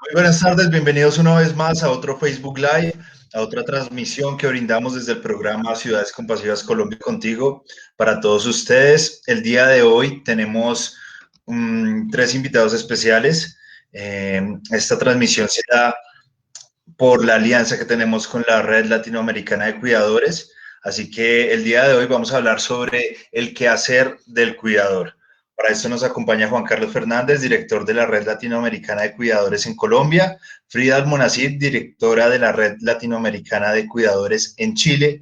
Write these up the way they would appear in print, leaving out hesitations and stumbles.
Muy buenas tardes, bienvenidos una vez más a otro Facebook Live, a otra transmisión que brindamos desde el programa Ciudades Compasivas Colombia Contigo para todos ustedes. El día de hoy tenemos tres invitados especiales. Esta transmisión se da por la alianza que tenemos con la Red Latinoamericana de Cuidadores. Así que el día de hoy vamos a hablar sobre el quehacer del cuidador. Para esto nos acompaña Juan Carlos Fernández, director de la Red Latinoamericana de Cuidadores en Colombia, Frida Almonacid, directora de la Red Latinoamericana de Cuidadores en Chile,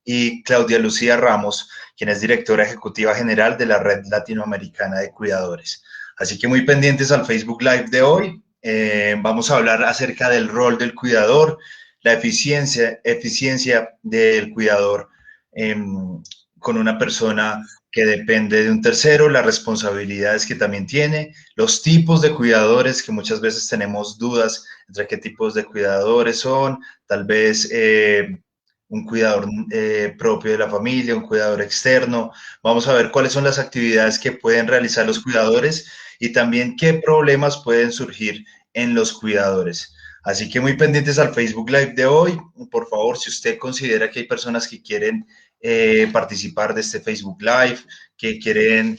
y Claudia Lucía Ramos, quien es directora ejecutiva general de la Red Latinoamericana de Cuidadores. Así que muy pendientes al Facebook Live de hoy. Vamos a hablar acerca del rol del cuidador, la eficiencia del cuidador con una persona que depende de un tercero, las responsabilidades que también tiene, los tipos de cuidadores, que muchas veces tenemos dudas entre qué tipos de cuidadores son, tal vez un cuidador propio de la familia, un cuidador externo. Vamos a ver cuáles son las actividades que pueden realizar los cuidadores y también qué problemas pueden surgir en los cuidadores. Así que muy pendientes al Facebook Live de hoy. Por favor, si usted considera que hay personas que quieren participar de este Facebook Live, que quieren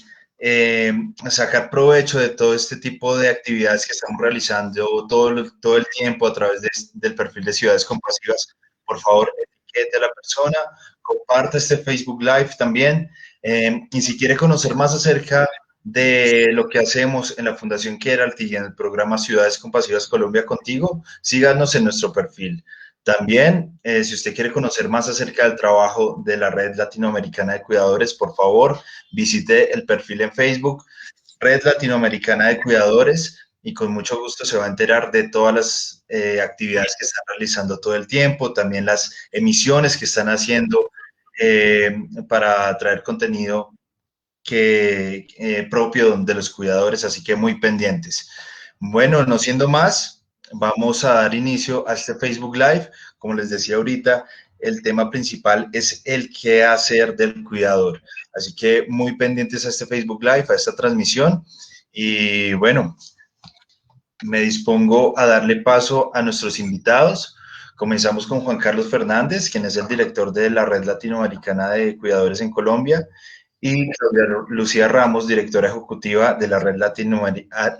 sacar provecho de todo este tipo de actividades que estamos realizando todo el tiempo a través del perfil de Ciudades Compasivas, por favor, etiquete a la persona, comparte este Facebook Live también. Y si quiere conocer más acerca de lo que hacemos en la Fundación Keralty y en el programa Ciudades Compasivas Colombia Contigo, síganos en nuestro perfil. También, si usted quiere conocer más acerca del trabajo de la Red Latinoamericana de Cuidadores, por favor, visite el perfil en Facebook, Red Latinoamericana de Cuidadores, y con mucho gusto se va a enterar de todas las actividades que están realizando todo el tiempo, también las emisiones que están haciendo para traer contenido propio de los cuidadores, así que muy pendientes. Bueno, no siendo más, vamos a dar inicio a este Facebook Live. Como les decía ahorita, el tema principal es el qué hacer del cuidador. Así que muy pendientes a este Facebook Live, a esta transmisión. Y bueno, me dispongo a darle paso a nuestros invitados. Comenzamos con Juan Carlos Fernández, quien es el director de la Red Latinoamericana de Cuidadores en Colombia, y Claudia Lucía Ramos, directora ejecutiva de la Red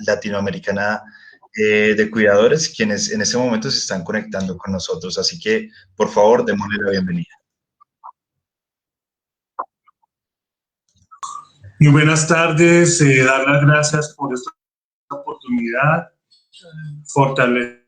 Latinoamericana de Cuidadores, quienes en este momento se están conectando con nosotros. Así que, por favor, démosle la bienvenida. Muy buenas tardes, dar las gracias por esta oportunidad, fortalecer.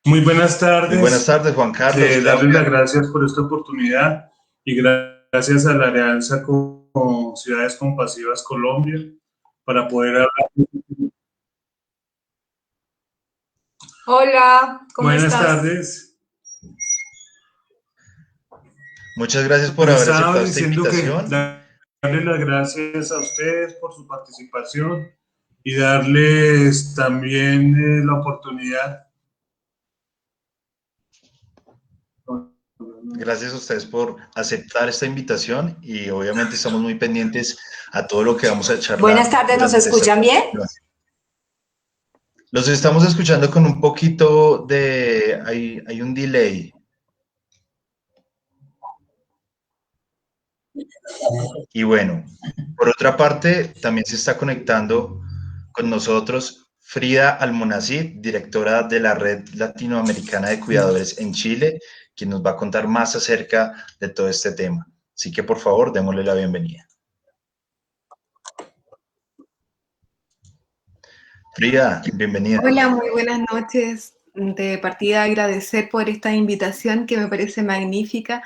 Muy buenas tardes. Muy buenas tardes, Juan Carlos. Darles las gracias por esta oportunidad y gracias a la alianza con Ciudades Compasivas Colombia para poder hablar. Hola, ¿cómo buenas estás? Buenas tardes. Muchas gracias por haber aceptado esta invitación. Darles las gracias a ustedes por su participación y darles también la oportunidad. Gracias a ustedes por aceptar esta invitación y obviamente estamos muy pendientes a todo lo que vamos a charlar. Buenas tardes, ¿nos escuchan bien? Los estamos escuchando con un poquito de... hay un delay. Y bueno, por otra parte, también se está conectando con nosotros Frida Almonacid, directora de la Red Latinoamericana de Cuidadores en Chile, quien nos va a contar más acerca de todo este tema. Así que, por favor, démosle la bienvenida. Frida, bienvenida. Hola, muy buenas noches. De partida agradecer por esta invitación que me parece magnífica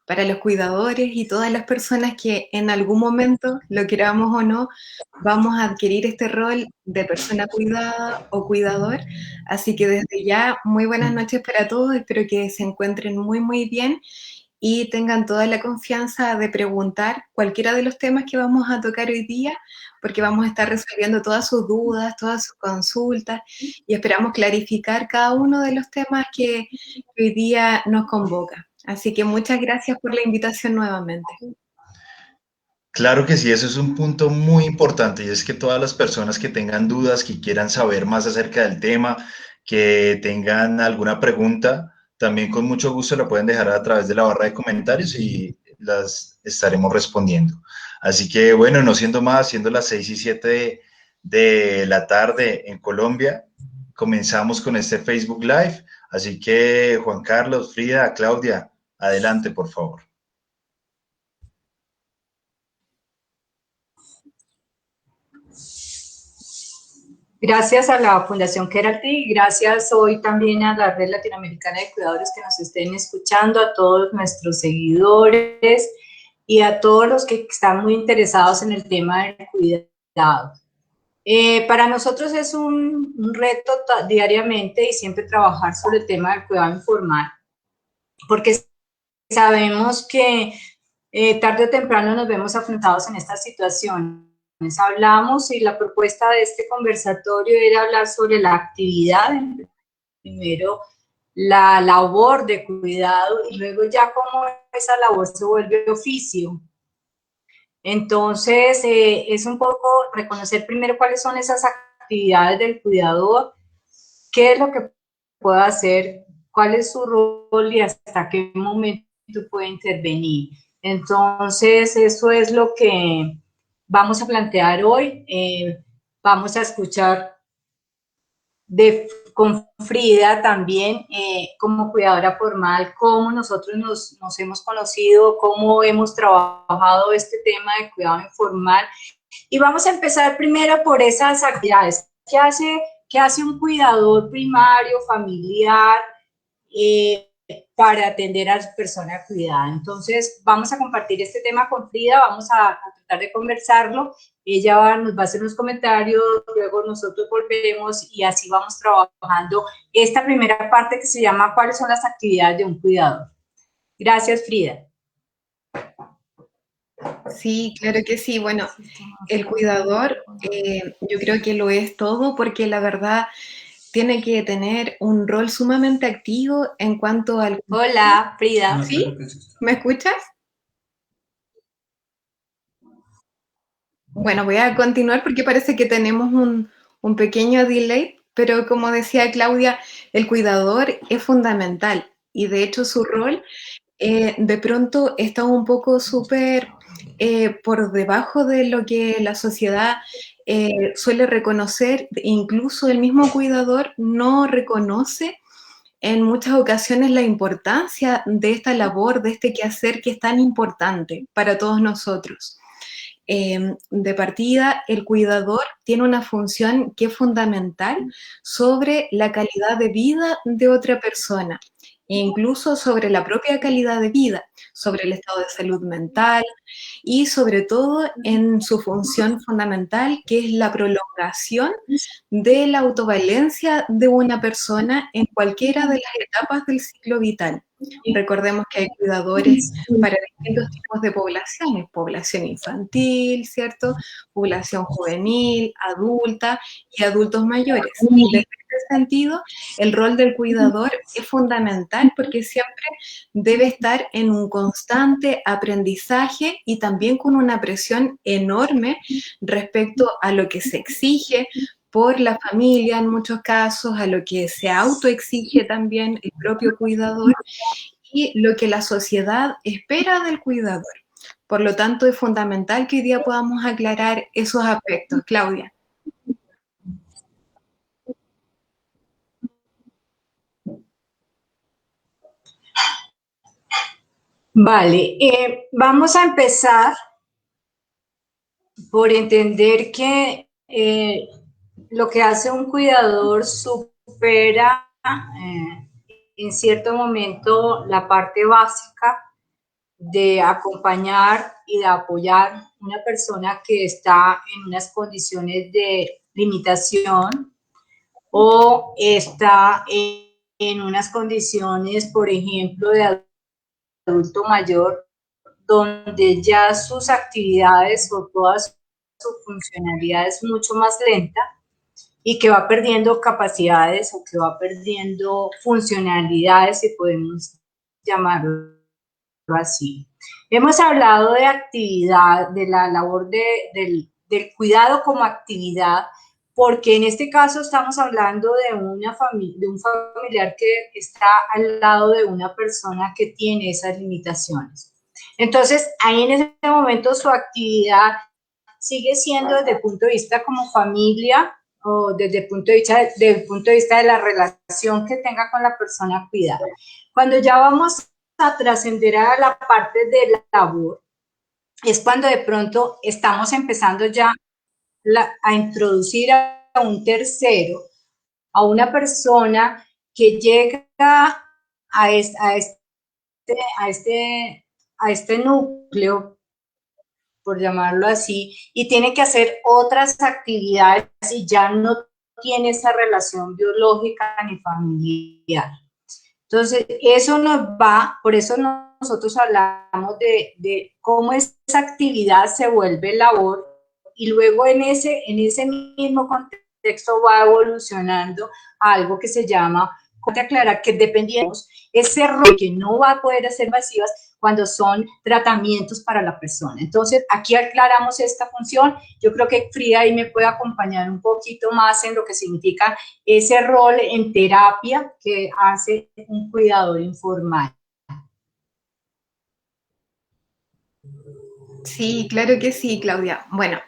para los cuidadores y todas las personas que en algún momento, lo queramos o no, vamos a adquirir este rol de persona cuidada o cuidador. Así que desde ya, muy buenas noches para todos. Espero que se encuentren muy bien y tengan toda la confianza de preguntar cualquiera de los temas que vamos a tocar hoy día, porque vamos a estar resolviendo todas sus dudas, todas sus consultas, y esperamos clarificar cada uno de los temas que hoy día nos convoca. Así que muchas gracias por la invitación nuevamente. Claro que sí, eso es un punto muy importante y es que todas las personas que tengan dudas, que quieran saber más acerca del tema, que tengan alguna pregunta, también con mucho gusto la pueden dejar a través de la barra de comentarios y las estaremos respondiendo. Así que bueno, no siendo más, siendo las 6:07 de la tarde en Colombia, comenzamos con este Facebook Live. Así que Juan Carlos, Frida, Claudia, adelante, por favor. Gracias a la Fundación Keralty y gracias hoy también a la Red Latinoamericana de Cuidadores que nos estén escuchando, a todos nuestros seguidores y a todos los que están muy interesados en el tema del cuidado. Para nosotros es un reto diariamente y siempre trabajar sobre el tema del cuidado informal, porque sabemos que tarde o temprano nos vemos afrontados en esta situación. Hablamos y la propuesta de este conversatorio era hablar sobre la actividad, primero la labor de cuidado y luego ya cómo esa labor se vuelve oficio. Entonces, es un poco reconocer primero cuáles son esas actividades del cuidador, qué es lo que puede hacer, cuál es su rol y hasta qué momento puede intervenir. Entonces, eso es lo que vamos a plantear hoy. Vamos a escuchar con Frida también como cuidadora formal, cómo nosotros nos hemos conocido, cómo hemos trabajado este tema de cuidado informal. Y vamos a empezar primero por esas actividades. ¿Qué hace un cuidador primario, familiar, para atender a la persona cuidada? Entonces, vamos a compartir este tema con Frida, vamos a tratar de conversarlo. Ella nos va a hacer unos comentarios, luego nosotros volveremos y así vamos trabajando esta primera parte que se llama ¿cuáles son las actividades de un cuidador? Gracias, Frida. Sí, claro que sí. Bueno, el cuidador yo creo que lo es todo porque la verdad tiene que tener un rol sumamente activo en cuanto al... Hola, Frida. ¿Sí? ¿Me escuchas? Bueno, voy a continuar porque parece que tenemos un pequeño delay, pero como decía Claudia, el cuidador es fundamental y de hecho su rol de pronto está un poco súper por debajo de lo que la sociedad suele reconocer, incluso el mismo cuidador no reconoce en muchas ocasiones la importancia de esta labor, de este quehacer que es tan importante para todos nosotros. De partida, el cuidador tiene una función que es fundamental sobre la calidad de vida de otra persona, e incluso sobre la propia calidad de vida, sobre el estado de salud mental y sobre todo en su función fundamental, que es la prolongación de la autovalencia de una persona en cualquiera de las etapas del ciclo vital. Recordemos que hay cuidadores para distintos tipos de poblaciones, población infantil, ¿cierto? Población juvenil, adulta y adultos mayores. Desde este sentido, el rol del cuidador es fundamental porque siempre debe estar en un constante aprendizaje y también con una presión enorme respecto a lo que se exige por la familia en muchos casos, a lo que se autoexige también el propio cuidador y lo que la sociedad espera del cuidador. Por lo tanto, es fundamental que hoy día podamos aclarar esos aspectos. Claudia. Vale, vamos a empezar por entender que lo que hace un cuidador supera en cierto momento la parte básica de acompañar y de apoyar a una persona que está en unas condiciones de limitación o está en unas condiciones, por ejemplo, de adulto mayor, donde ya sus actividades o toda su funcionalidad es mucho más lenta y que va perdiendo capacidades o que va perdiendo funcionalidades, si podemos llamarlo así. Hemos hablado de actividad, de la labor del cuidado como actividad, porque en este caso estamos hablando de de un familiar que está al lado de una persona que tiene esas limitaciones. Entonces, ahí en ese momento su actividad sigue siendo desde el punto de vista como familia o desde desde el punto de vista de la relación que tenga con la persona cuidada. Cuando ya vamos a trascender a la parte de la labor, es cuando de pronto estamos empezando ya a introducir a un tercero, a una persona que llega a este, a este, a este, a este núcleo, por llamarlo así, y tiene que hacer otras actividades y ya no tiene esa relación biológica ni familiar. Entonces, eso nos va, por eso nosotros hablamos de cómo esa actividad se vuelve labor y luego en ese mismo contexto va evolucionando a algo que se llama, hay que aclarar que dependiendo ese rol que no va a poder hacer masivas cuando son tratamientos para la persona. Entonces, aquí aclaramos esta función. Yo creo que Frida ahí me puede acompañar un poquito más en lo que significa ese rol en terapia que hace un cuidador informal. Sí, claro que sí, Claudia. Bueno,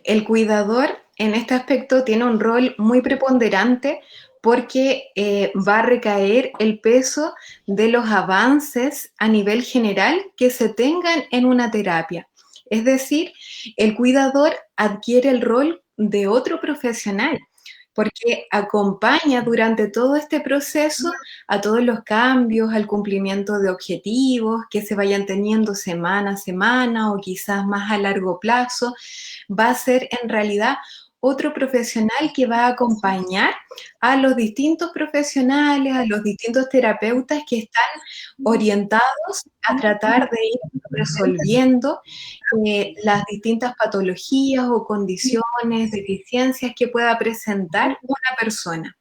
el cuidador en este aspecto tiene un rol muy preponderante porque va a recaer el peso de los avances a nivel general que se tengan en una terapia. Es decir, el cuidador adquiere el rol de otro profesional porque acompaña durante todo este proceso a todos los cambios, al cumplimiento de objetivos que se vayan teniendo semana a semana o quizás más a largo plazo. Va a ser en realidad otro profesional que va a acompañar a los distintos profesionales, a los distintos terapeutas que están orientados a tratar de ir resolviendo las distintas patologías o condiciones, deficiencias que pueda presentar una persona.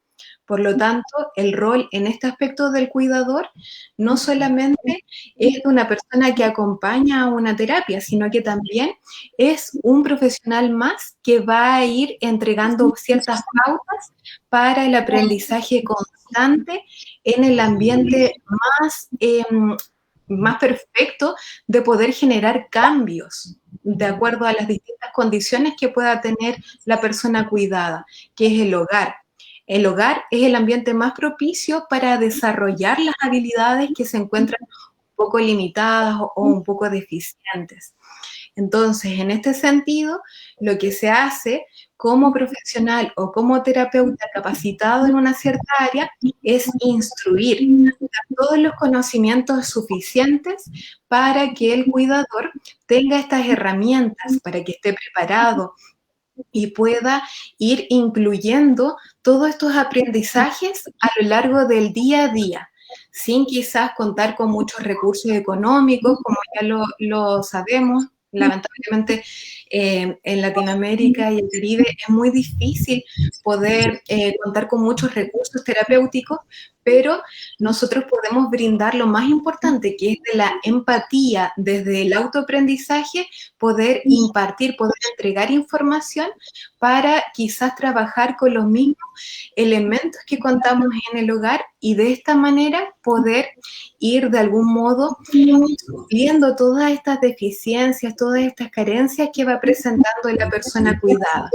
Por lo tanto, el rol en este aspecto del cuidador no solamente es de una persona que acompaña a una terapia, sino que también es un profesional más que va a ir entregando ciertas pautas para el aprendizaje constante en el ambiente más perfecto de poder generar cambios de acuerdo a las distintas condiciones que pueda tener la persona cuidada, que es el hogar. El hogar es el ambiente más propicio para desarrollar las habilidades que se encuentran un poco limitadas o un poco deficientes. Entonces, en este sentido, lo que se hace como profesional o como terapeuta capacitado en una cierta área es instruir, dar todos los conocimientos suficientes para que el cuidador tenga estas herramientas, para que esté preparado y pueda ir incluyendo todos estos aprendizajes a lo largo del día a día, sin quizás contar con muchos recursos económicos, como ya lo sabemos. Lamentablemente, en Latinoamérica y el Caribe es muy difícil poder contar con muchos recursos terapéuticos, pero nosotros podemos brindar lo más importante, que es de la empatía, desde el autoaprendizaje, poder impartir, poder entregar información para quizás trabajar con los mismos elementos que contamos en el hogar y de esta manera poder ir de algún modo supliendo todas estas deficiencias, todas estas carencias que va presentando la persona cuidada.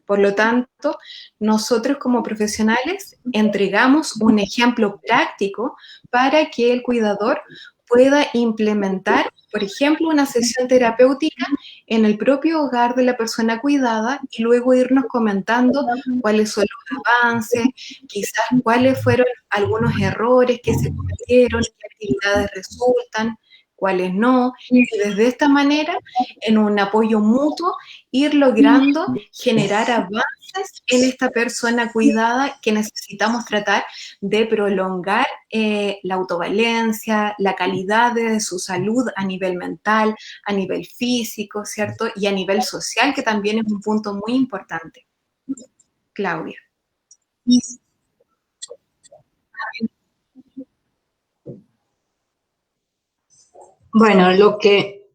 Por lo tanto, nosotros como profesionales entregamos un ejemplo práctico para que el cuidador pueda implementar, por ejemplo, una sesión terapéutica en el propio hogar de la persona cuidada y luego irnos comentando cuáles son los avances, quizás cuáles fueron algunos errores que se cometieron, qué actividades resultan, cuáles no, y desde esta manera, en un apoyo mutuo, ir logrando generar avances en esta persona cuidada que necesitamos tratar de prolongar la autovalencia, la calidad de su salud a nivel mental, a nivel físico, ¿cierto? Y a nivel social, que también es un punto muy importante. Claudia. Bueno, lo que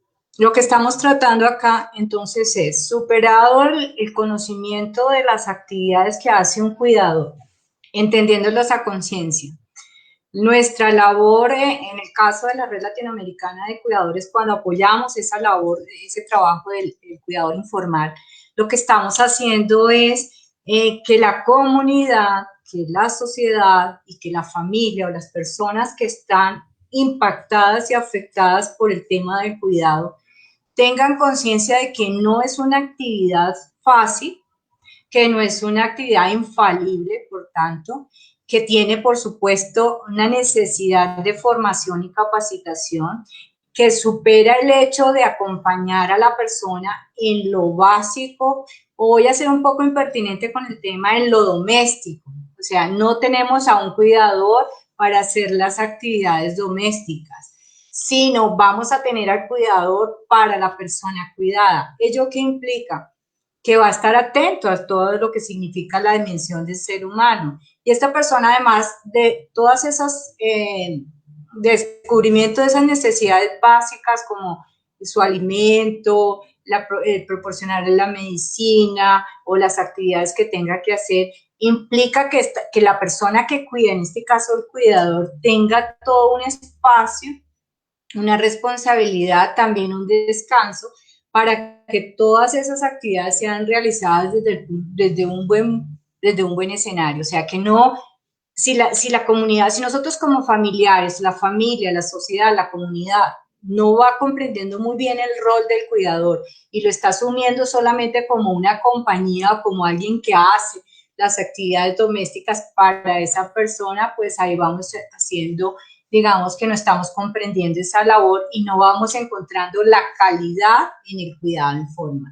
estamos tratando acá entonces es superado el conocimiento de las actividades que hace un cuidador, entendiéndolos a conciencia. Nuestra labor, en el caso de la Red Latinoamericana de Cuidadores, cuando apoyamos esa labor, ese trabajo del cuidador informal, lo que estamos haciendo es que la comunidad, que la sociedad y que la familia o las personas que están impactadas y afectadas por el tema del cuidado tengan conciencia de que no es una actividad fácil, que no es una actividad infalible, por tanto, que tiene, por supuesto, una necesidad de formación y capacitación, que supera el hecho de acompañar a la persona en lo básico, o voy a ser un poco impertinente con el tema, en lo doméstico. O sea, no tenemos a un cuidador para hacer las actividades domésticas, sino vamos a tener al cuidador para la persona cuidada. ¿Ello qué implica? Que va a estar atento a todo lo que significa la dimensión del ser humano. Y esta persona, además de todas esas descubrimiento de esas necesidades básicas como su alimento, proporcionarle la medicina o las actividades que tenga que hacer, implica que la persona que cuida, en este caso el cuidador, tenga todo un espacio, una responsabilidad, también un descanso, para que todas esas actividades sean realizadas desde un buen escenario. O sea, que no, si la comunidad, si nosotros como familiares, la familia, la sociedad, la comunidad, no va comprendiendo muy bien el rol del cuidador y lo está asumiendo solamente como una compañía o como alguien que hace las actividades domésticas para esa persona, pues ahí vamos haciendo, digamos que no estamos comprendiendo esa labor y no vamos encontrando la calidad en el cuidado informal.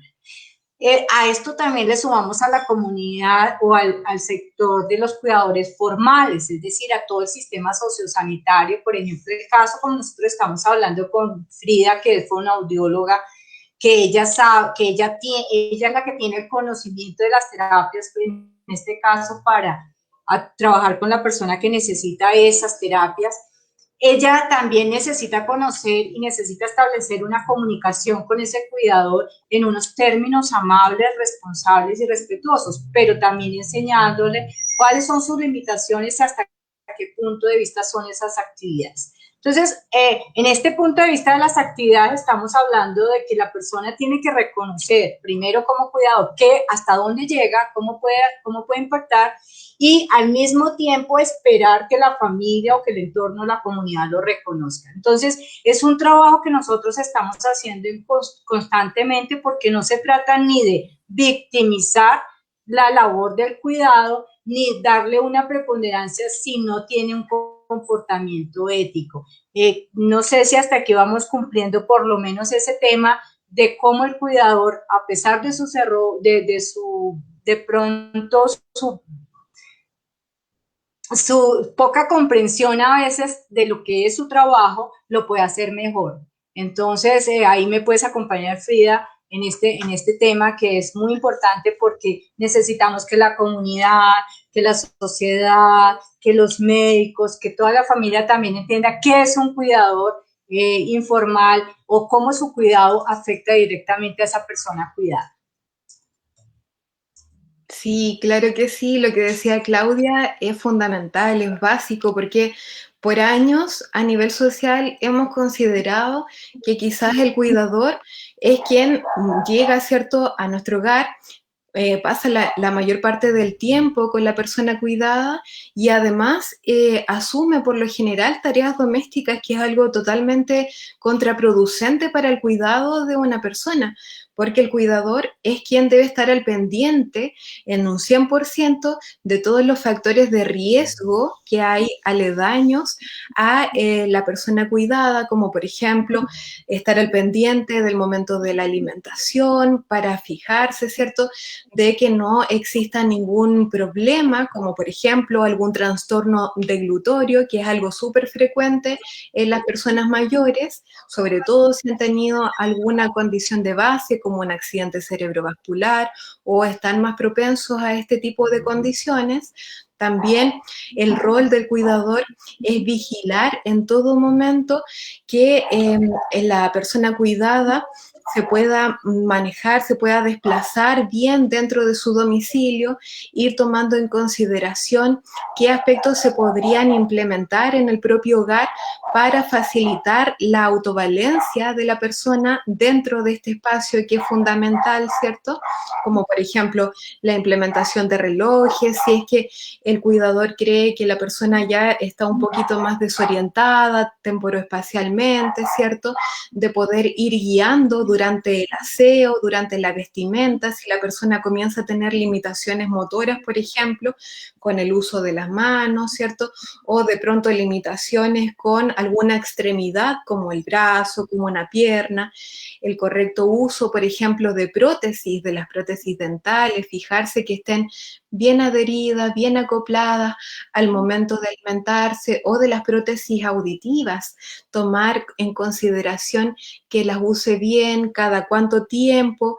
A esto también le sumamos a la comunidad o al sector de los cuidadores formales, es decir, a todo el sistema sociosanitario. Por ejemplo, el caso como nosotros estamos hablando con Frida, que fue una audióloga, que ella sabe, que ella es la que tiene el conocimiento de las terapias, en este caso para trabajar con la persona que necesita esas terapias. Ella también necesita conocer y necesita establecer una comunicación con ese cuidador en unos términos amables, responsables y respetuosos, pero también enseñándole cuáles son sus limitaciones y hasta qué punto de vista son esas actividades. Entonces, en este punto de vista de las actividades, estamos hablando de que la persona tiene que reconocer, primero como cuidador, hasta dónde llega, cómo puede impactar, y al mismo tiempo esperar que la familia o que el entorno, la comunidad lo reconozca. Entonces, es un trabajo que nosotros estamos haciendo constantemente, porque no se trata ni de victimizar la labor del cuidado, ni darle una preponderancia si no tiene un comportamiento ético. No sé si hasta aquí vamos cumpliendo por lo menos ese tema de cómo el cuidador, a pesar de sus errores, de pronto su poca comprensión a veces de lo que es su trabajo, lo puede hacer mejor. Entonces, ahí me puedes acompañar, Frida, en este tema, que es muy importante, porque necesitamos que la comunidad, que la sociedad, que los médicos, que toda la familia también entienda qué es un cuidador informal o cómo su cuidado afecta directamente a esa persona cuidada. Sí, claro que sí, lo que decía Claudia es fundamental, es básico, porque por años a nivel social hemos considerado que quizás el cuidador es quien llega, ¿cierto?, a nuestro hogar, pasa la mayor parte del tiempo con la persona cuidada y además asume por lo general tareas domésticas, que es algo totalmente contraproducente para el cuidado de una persona, porque el cuidador es quien debe estar al pendiente en un 100% de todos los factores de riesgo que hay aledaños a la persona cuidada, como por ejemplo estar al pendiente del momento de la alimentación, para fijarse, ¿cierto?, de que no exista ningún problema, como por ejemplo algún trastorno deglutorio, que es algo súper frecuente en las personas mayores, sobre todo si han tenido alguna condición de base, como un accidente cerebrovascular, o están más propensos a este tipo de condiciones. También el rol del cuidador es vigilar en todo momento que la persona cuidada se pueda manejar, se pueda desplazar bien dentro de su domicilio, ir tomando en consideración qué aspectos se podrían implementar en el propio hogar para facilitar la autovalencia de la persona dentro de este espacio que es fundamental, ¿cierto? Como por ejemplo la implementación de relojes, si es que el cuidador cree que la persona ya está un poquito más desorientada temporoespacialmente, ¿cierto? De poder ir guiando durante el aseo, durante la vestimenta, si la persona comienza a tener limitaciones motoras, por ejemplo, con el uso de las manos, ¿cierto? O de pronto limitaciones con alguna extremidad, como el brazo, como una pierna, el correcto uso, por ejemplo, de prótesis, de las prótesis dentales, fijarse que estén bien adheridas, bien acopladas al momento de alimentarse, o de las prótesis auditivas, tomar en consideración que las use bien, cada cuánto tiempo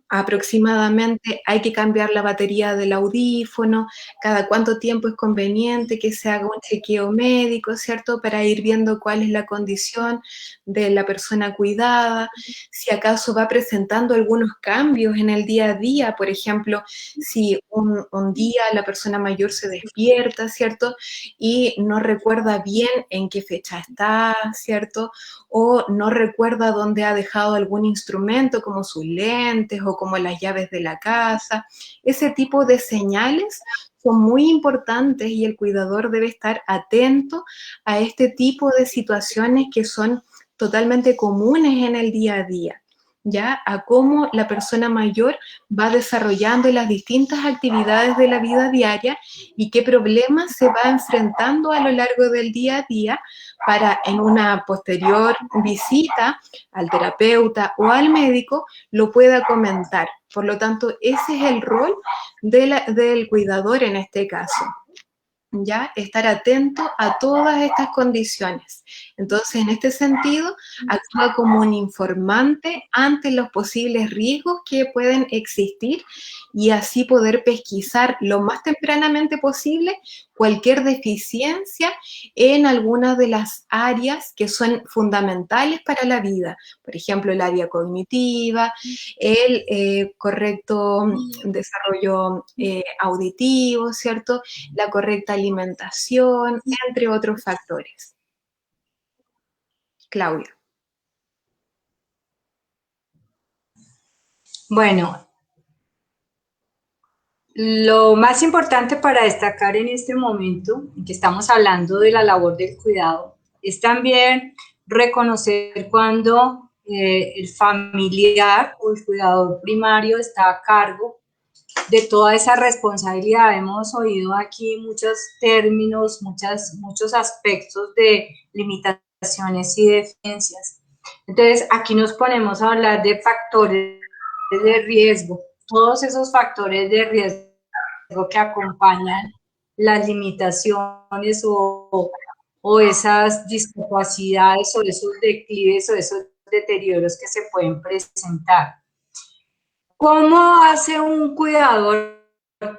aproximadamente hay que cambiar la batería del audífono, cada cuánto tiempo es conveniente que se haga un chequeo médico, ¿cierto? Para ir viendo cuál es la condición de la persona cuidada, si acaso va presentando algunos cambios en el día a día, por ejemplo, si un día la persona mayor se despierta, ¿cierto? Y no recuerda bien en qué fecha está, ¿cierto? O no recuerda dónde ha dejado algún instrumento como sus lentes o como las llaves de la casa. Ese tipo de señales son muy importantes y el cuidador debe estar atento a este tipo de situaciones que son totalmente comunes en el día a día, ¿ya? A cómo la persona mayor va desarrollando las distintas actividades de la vida diaria y qué problemas se va enfrentando a lo largo del día a día para en una posterior visita al terapeuta o al médico lo pueda comentar. Por lo tanto, ese es el rol del cuidador en este caso. ¿Ya? Estar atento a todas estas condiciones. Entonces, en este sentido, actúa como un informante ante los posibles riesgos que pueden existir y así poder pesquisar lo más tempranamente posible cualquier deficiencia en algunas de las áreas que son fundamentales para la vida. Por ejemplo, el área cognitiva, el correcto desarrollo auditivo, ¿cierto? La correcta alimentación, entre otros factores. Claudia. Bueno, lo más importante para destacar en este momento, en que estamos hablando de la labor del cuidado, es también reconocer cuando el familiar o el cuidador primario está a cargo de toda esa responsabilidad. Hemos oído aquí muchos términos, muchos aspectos de limitaciones y deficiencias. Entonces, aquí nos ponemos a hablar de factores de riesgo, todos esos factores de riesgo que acompañan las limitaciones o esas discapacidades o esos declives o esos deterioros que se pueden presentar. ¿Cómo hace un cuidador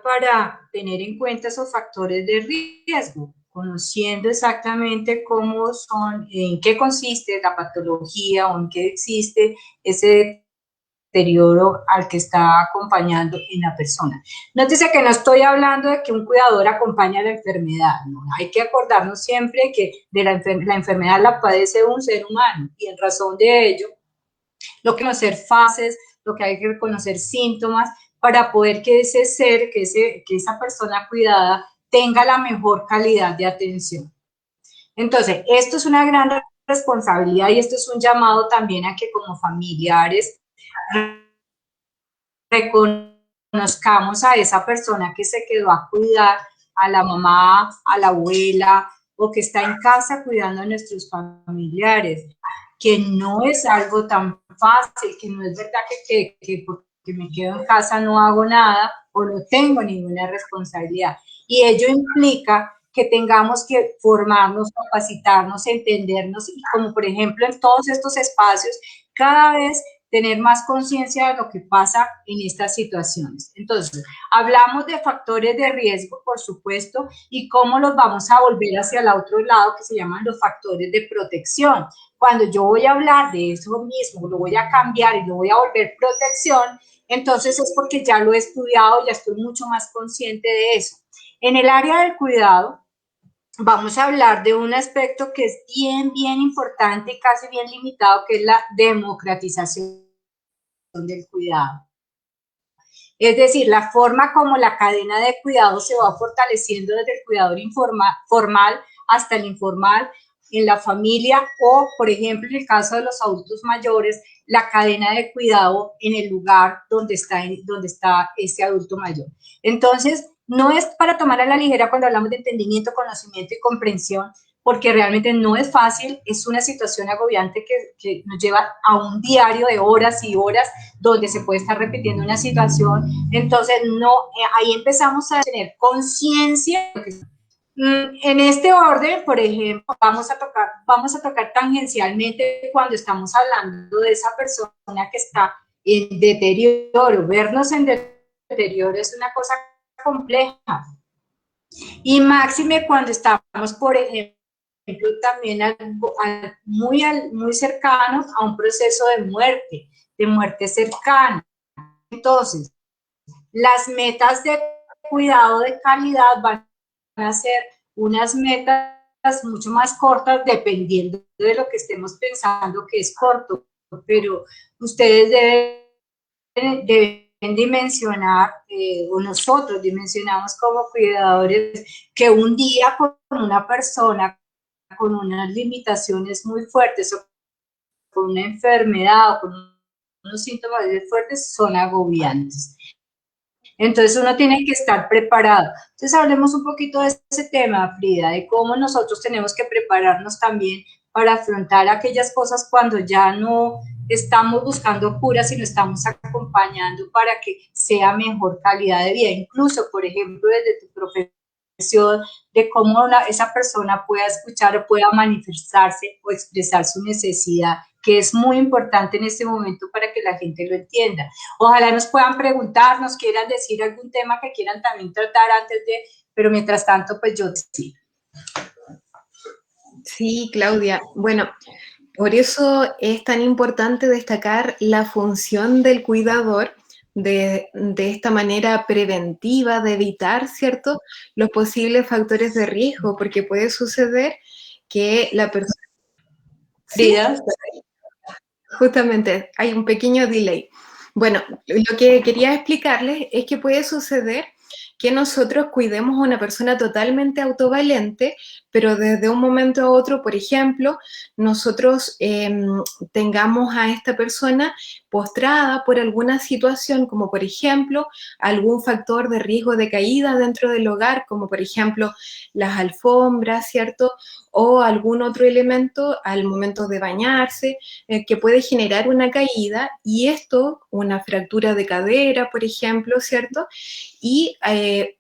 para tener en cuenta esos factores de riesgo? Conociendo exactamente cómo son, en qué consiste la patología o en qué existe ese deterioro al que está acompañando en la persona. Nótese que no estoy hablando de que un cuidador acompaña la enfermedad, ¿no? Hay que acordarnos siempre que la enfermedad la padece un ser humano y en razón de ello, lo que conocer fases, lo que hay que reconocer síntomas para poder que ese ser, que esa persona cuidada tenga la mejor calidad de atención. Entonces, esto es una gran responsabilidad y esto es un llamado también a que como familiares reconozcamos a esa persona que se quedó a cuidar, a la mamá, a la abuela o que está en casa cuidando a nuestros familiares, que no es algo tan fácil, que no es verdad que porque me quedo en casa no hago nada o no tengo ninguna responsabilidad. Y ello implica que tengamos que formarnos, capacitarnos, entendernos y como por ejemplo en todos estos espacios, cada vez tener más conciencia de lo que pasa en estas situaciones. Entonces, hablamos de factores de riesgo, por supuesto, y cómo los vamos a volver hacia el otro lado, que se llaman los factores de protección. Cuando yo voy a hablar de eso mismo, lo voy a cambiar y lo voy a volver protección, entonces es porque ya lo he estudiado, ya estoy mucho más consciente de eso. En el área del cuidado, vamos a hablar de un aspecto que es bien importante y casi bien limitado, que es la democratización del cuidado. Es decir, la forma como la cadena de cuidado se va fortaleciendo desde el cuidador formal hasta el informal, en la familia o, por ejemplo, en el caso de los adultos mayores, la cadena de cuidado en el lugar donde está ese adulto mayor. Entonces, no es para tomar a la ligera cuando hablamos de entendimiento, conocimiento y comprensión, porque realmente no es fácil, es una situación agobiante que nos lleva a un diario de horas y horas donde se puede estar repitiendo una situación. Entonces, ahí empezamos a tener conciencia. En este orden, por ejemplo, vamos a tocar tangencialmente cuando estamos hablando de esa persona que está en deterioro. Vernos en deterioro es una cosa compleja. Y máxime cuando estamos, por ejemplo, también muy cercanos a un proceso de muerte cercana. Entonces, las metas de cuidado de calidad van a ser unas metas mucho más cortas dependiendo de lo que estemos pensando que es corto, pero ustedes deben dimensionar, o nosotros dimensionamos como cuidadores, que un día con una persona con unas limitaciones muy fuertes o con una enfermedad o con unos síntomas muy fuertes son agobiantes. Entonces uno tiene que estar preparado. Entonces hablemos un poquito de ese tema, Frida, de cómo nosotros tenemos que prepararnos también para afrontar aquellas cosas cuando ya no estamos buscando curas, sino estamos acompañando para que sea mejor calidad de vida. Incluso, por ejemplo, desde tu profesión, de cómo esa persona pueda escuchar o pueda manifestarse o expresar su necesidad, que es muy importante en este momento para que la gente lo entienda. Ojalá nos puedan preguntar, nos quieran decir algún tema que quieran también tratar antes de, pero mientras tanto, pues yo sí. Sí, Claudia. Bueno, por eso es tan importante destacar la función del cuidador de esta manera preventiva de evitar, ¿cierto?, los posibles factores de riesgo, porque puede suceder que la persona... Frida. ¿Sí? Justamente, hay un pequeño delay. Bueno, lo que quería explicarles es que puede suceder que nosotros cuidemos a una persona totalmente autovalente, pero desde un momento a otro, por ejemplo, nosotros tengamos a esta persona postrada por alguna situación, como por ejemplo, algún factor de riesgo de caída dentro del hogar, como por ejemplo, las alfombras, ¿cierto?, o algún otro elemento al momento de bañarse, que puede generar una caída, y esto, una fractura de cadera, por ejemplo, ¿cierto?, y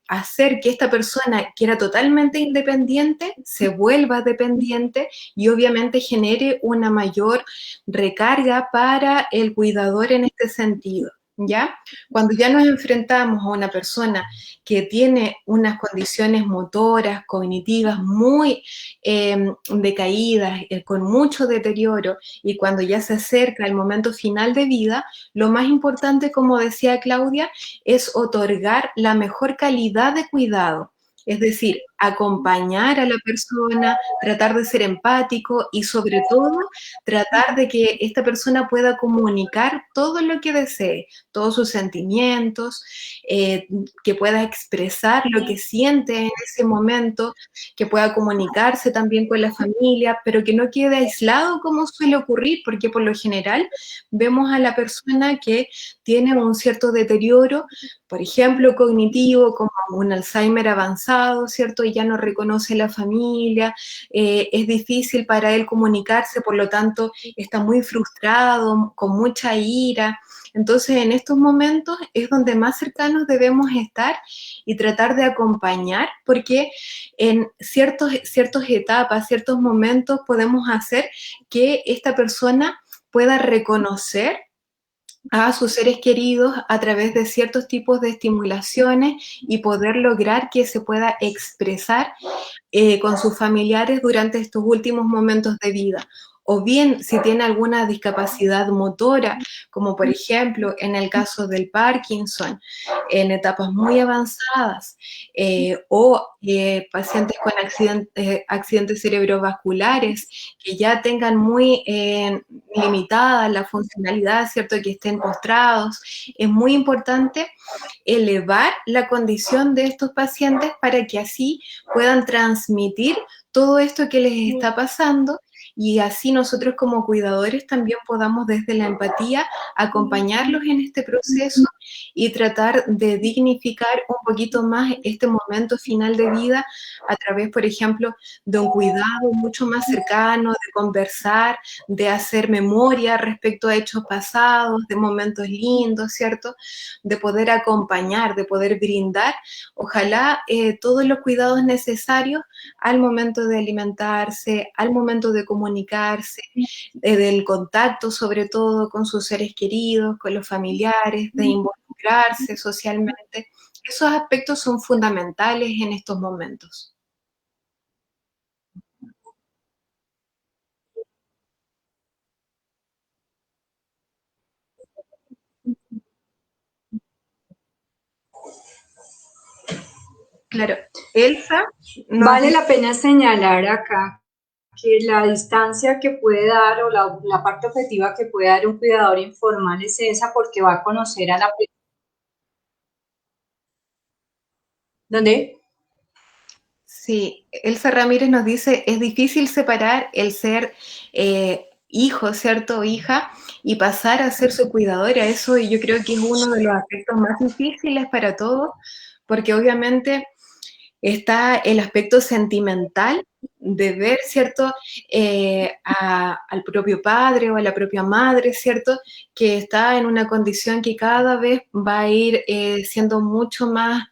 hacer que esta persona que era totalmente independiente se vuelva dependiente y obviamente genere una mayor recarga para el cuidador en este sentido. ¿Ya? Cuando ya nos enfrentamos a una persona que tiene unas condiciones motoras, cognitivas muy decaídas, con mucho deterioro, y cuando ya se acerca el momento final de vida, lo más importante, como decía Claudia, es otorgar la mejor calidad de cuidado. Es decir, acompañar a la persona, tratar de ser empático y sobre todo tratar de que esta persona pueda comunicar todo lo que desee, todos sus sentimientos, que pueda expresar lo que siente en ese momento, que pueda comunicarse también con la familia, pero que no quede aislado como suele ocurrir, porque por lo general vemos a la persona que tiene un cierto deterioro, por ejemplo, cognitivo, como un Alzheimer avanzado, ¿cierto? Y ya no reconoce la familia, es difícil para él comunicarse, por lo tanto, está muy frustrado, con mucha ira. Entonces, en estos momentos es donde más cercanos debemos estar y tratar de acompañar, porque en ciertas etapas, ciertos momentos podemos hacer que esta persona pueda reconocer a sus seres queridos a través de ciertos tipos de estimulaciones y poder lograr que se pueda expresar con sus familiares durante estos últimos momentos de vida. O bien, si tiene alguna discapacidad motora, como por ejemplo en el caso del Parkinson, en etapas muy avanzadas, pacientes con accidentes cerebrovasculares que ya tengan muy limitada la funcionalidad, ¿cierto? Que estén postrados. Es muy importante elevar la condición de estos pacientes para que así puedan transmitir todo esto que les está pasando y así nosotros como cuidadores también podamos desde la empatía acompañarlos en este proceso y tratar de dignificar un poquito más este momento final de vida a través, por ejemplo, de un cuidado mucho más cercano, de conversar, de hacer memoria respecto a hechos pasados, de momentos lindos, ¿cierto? De poder acompañar, de poder brindar, ojalá todos los cuidados necesarios al momento de alimentarse, al momento de comunicarse, del contacto sobre todo con sus seres queridos, con los familiares, de involucrarse socialmente. Esos aspectos son fundamentales en estos momentos. Claro, Elsa. Vale la pena señalar acá que la distancia que puede dar o la parte objetiva que puede dar un cuidador informal es esa porque va a conocer a la persona. ¿Dónde? Sí, Elsa Ramírez nos dice, es difícil separar el ser hijo, ¿cierto? Hija, y pasar a ser su cuidadora. Eso yo creo que es uno de los aspectos más difíciles para todos, porque obviamente está el aspecto sentimental de ver, ¿cierto?, al propio padre o a la propia madre, ¿cierto?, que está en una condición que cada vez va a ir siendo mucho más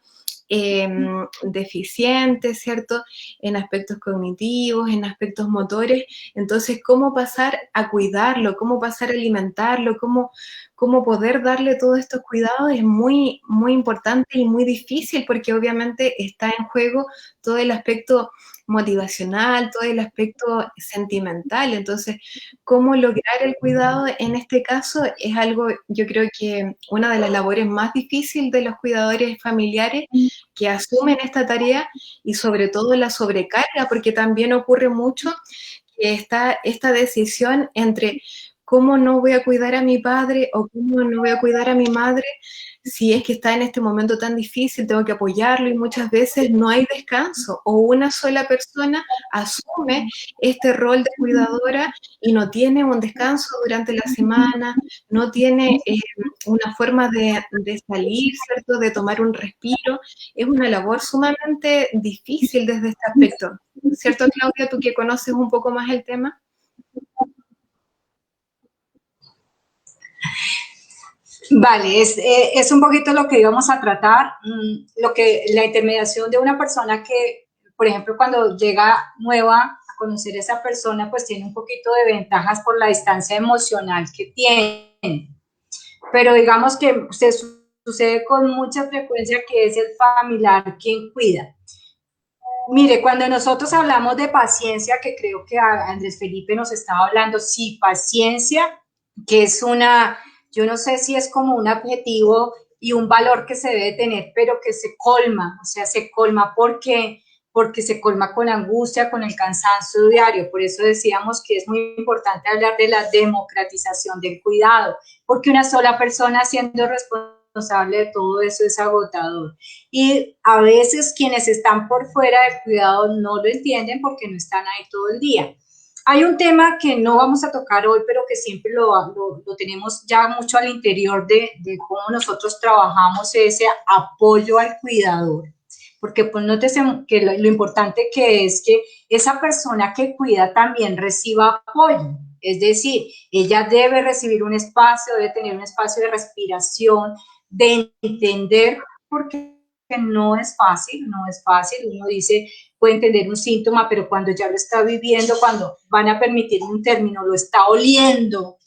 deficiente, ¿cierto?, en aspectos cognitivos, en aspectos motores. Entonces, ¿cómo pasar a cuidarlo? ¿Cómo pasar a alimentarlo? ¿Cómo poder darle todos estos cuidados? Es muy, muy importante y muy difícil porque obviamente está en juego todo el aspecto motivacional, todo el aspecto sentimental. Entonces, ¿cómo lograr el cuidado en este caso? Es algo, yo creo que una de las labores más difíciles de los cuidadores familiares que asumen esta tarea y sobre todo la sobrecarga, porque también ocurre mucho que está esta decisión entre cómo no voy a cuidar a mi padre o cómo no voy a cuidar a mi madre si es que está en este momento tan difícil, tengo que apoyarlo y muchas veces no hay descanso o una sola persona asume este rol de cuidadora y no tiene un descanso durante la semana, no tiene una forma de salir, ¿cierto? De tomar un respiro. Es una labor sumamente difícil desde este aspecto. ¿Cierto, Claudia, tú que conoces un poco más el tema? Vale, es un poquito lo que íbamos a tratar, la intermediación de una persona que, por ejemplo, cuando llega nueva a conocer a esa persona, pues tiene un poquito de ventajas por la distancia emocional que tiene. Pero digamos que sucede con mucha frecuencia que es el familiar quien cuida. Mire, cuando nosotros hablamos de paciencia, que creo que Andrés Felipe nos estaba hablando, sí, paciencia, que es yo no sé si es como un adjetivo y un valor que se debe tener, pero que se colma, o sea, se colma porque se colma con angustia, con el cansancio diario. Por eso decíamos que es muy importante hablar de la democratización del cuidado, porque una sola persona siendo responsable de todo eso es agotador. Y a veces quienes están por fuera del cuidado no lo entienden porque no están ahí todo el día. Hay un tema que no vamos a tocar hoy, pero que siempre lo tenemos ya mucho al interior de cómo nosotros trabajamos ese apoyo al cuidador. Porque pues nótese que lo importante que es que esa persona que cuida también reciba apoyo. Es decir, ella debe recibir un espacio, debe tener un espacio de respiración, de entender, porque no es fácil, uno dice, puede entender un síntoma, pero cuando ya lo está viviendo, cuando van a permitir un término, lo está oliendo,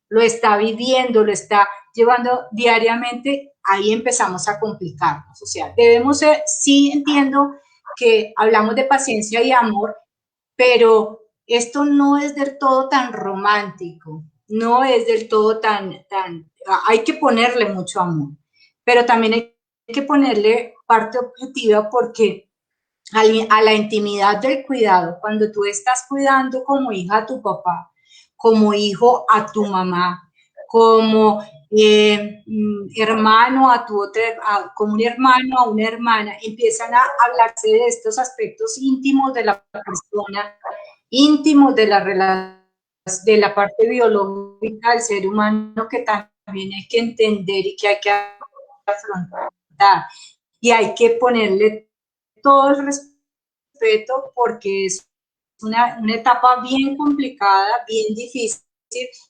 lo está viviendo, lo está llevando diariamente, ahí empezamos a complicarnos. O sea, debemos ser, sí entiendo que hablamos de paciencia y amor, pero esto no es del todo tan romántico, no es del todo hay que ponerle mucho amor, pero también hay que ponerle parte objetiva porque a la intimidad del cuidado, cuando tú estás cuidando como hija a tu papá, como hijo a tu mamá, como hermano a tu otra, como un hermano a una hermana, empiezan a hablarse de estos aspectos íntimos de la persona, íntimos de de la parte biológica del ser humano que también hay que entender y que hay que afrontar. Y hay que ponerle todo el respeto porque es una etapa bien complicada, bien difícil